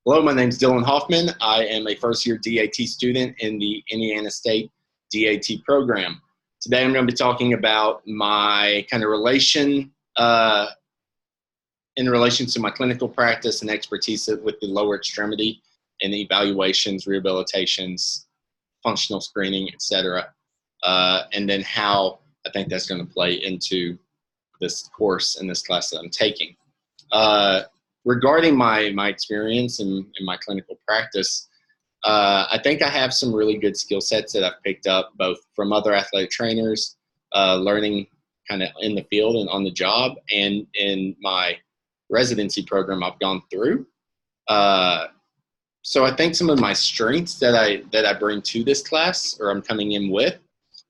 Hello, my name is Dylan Hoffman. I am a first-year DAT student in the Indiana State DAT program. Today I'm going to be talking about my kind of relation in relation to my clinical practice and expertise with the lower extremity and evaluations, rehabilitations, functional screening, etc. And then how I think that's going to play into this course and this class that I'm taking. Regarding my experience in my clinical practice, I think I have some really good skill sets that I've picked up both from other athletic trainers, learning kind of in the field and on the job, and in my residency program I've gone through. So I think some of my strengths that I bring to this class, or I'm coming in with,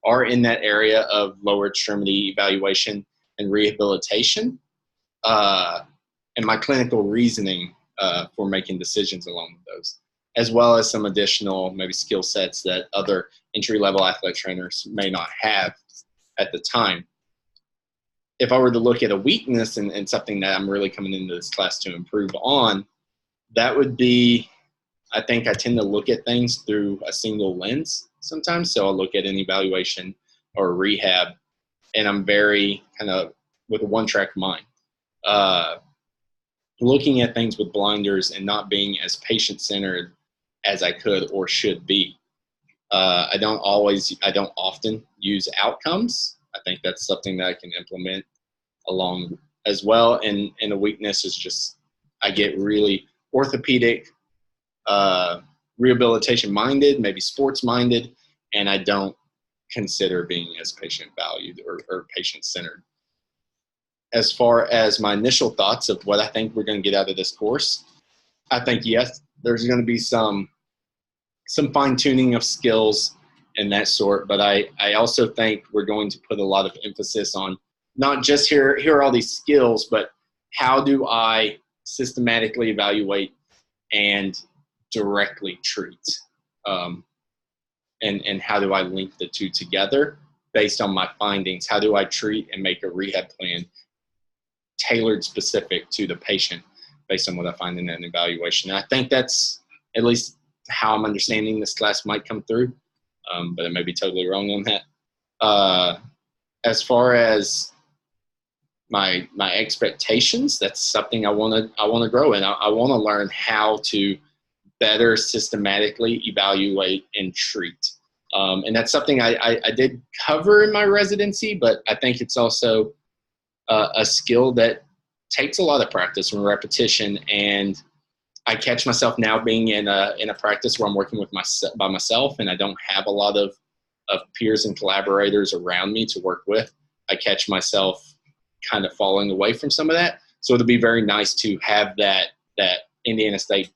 are in that area of lower extremity evaluation and rehabilitation. And my clinical reasoning for making decisions along with those, as well as some additional maybe skill sets that other entry-level athletic trainers may not have at the time. If I were to look at a weakness and something that I'm really coming into this class to improve on, that would be, I think I tend to look at things through a single lens sometimes. So I'll look at an evaluation or a rehab, and I'm very kind of with a one-track mind. Looking at things with blinders and not being as patient-centered as I could or should be. I don't often use outcomes. I think that's something that I can implement along as well. And a weakness is just I get really orthopedic, rehabilitation-minded, maybe sports-minded, and I don't consider being as patient-valued or patient-centered. As far as my initial thoughts of what I think we're going to get out of this course, I think, yes, there's going to be some fine-tuning of skills and that sort, but I also think we're going to put a lot of emphasis on not just here are all these skills, but how do I systematically evaluate and directly treat, and how do I link the two together based on my findings? How do I treat and make a rehab plan tailored specific to the patient based on what I find in an evaluation? And I think that's at least how I'm understanding this class might come through, but I may be totally wrong on that. As far as my expectations, that's something I want to grow in. I want to learn how to better systematically evaluate and treat. And that's something I did cover in my residency, but I think it's also a skill that takes a lot of practice and repetition. And I catch myself now being in a practice where I'm working by myself, and I don't have a lot of peers and collaborators around me to work with. I catch myself kind of falling away from some of that. So it'll be very nice to have that Indiana State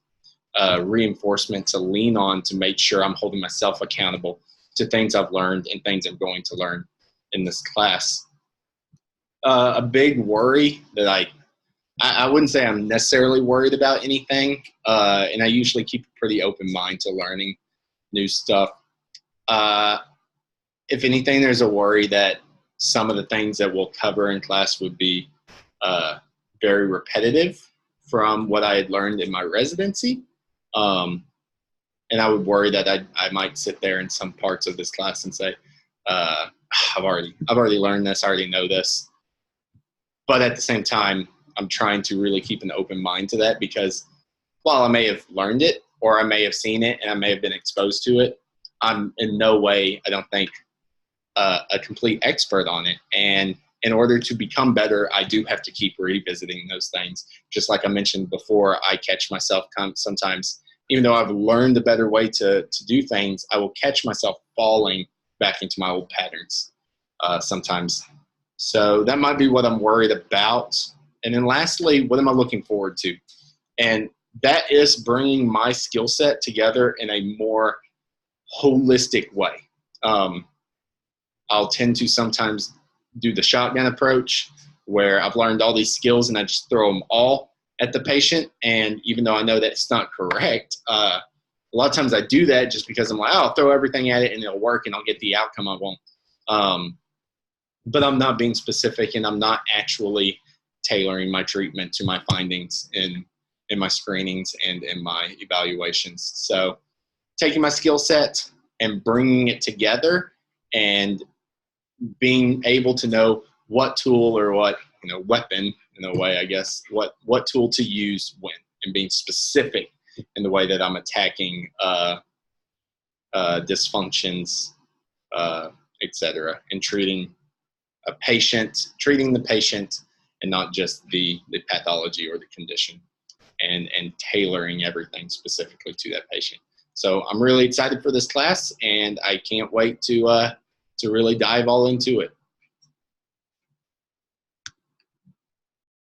reinforcement to lean on to make sure I'm holding myself accountable to things I've learned and things I'm going to learn in this class. A big worry that I wouldn't say I'm necessarily worried about anything, and I usually keep a pretty open mind to learning new stuff. If anything, there's a worry that some of the things that we'll cover in class would be very repetitive from what I had learned in my residency. And I would worry that I might sit there in some parts of this class and say, I've already learned this, I already know this. But at the same time, I'm trying to really keep an open mind to that, because while I may have learned it or I may have seen it and I may have been exposed to it, I'm in no way, I don't think, a complete expert on it. And in order to become better, I do have to keep revisiting those things. Just like I mentioned before, I catch myself sometimes, even though I've learned a better way to do things, I will catch myself falling back into my old patterns sometimes. So that might be what I'm worried about. And then lastly, what am I looking forward to? And that is bringing my skill set together in a more holistic way. I'll tend to sometimes do the shotgun approach, where I've learned all these skills and I just throw them all at the patient. And even though I know that's not correct, a lot of times I do that just because I'm like, oh, I'll throw everything at it and it'll work and I'll get the outcome I want. But I'm not being specific, and I'm not actually tailoring my treatment to my findings in in my screenings and in my evaluations. So taking my skill set and bringing it together and being able to know what tool or what, weapon in a way, I guess, what tool to use when, and being specific in the way that I'm attacking dysfunctions, etc., and treating the patient and not just the pathology or the condition, and tailoring everything specifically to that patient. So I'm really excited for this class, and I can't wait to really dive all into it.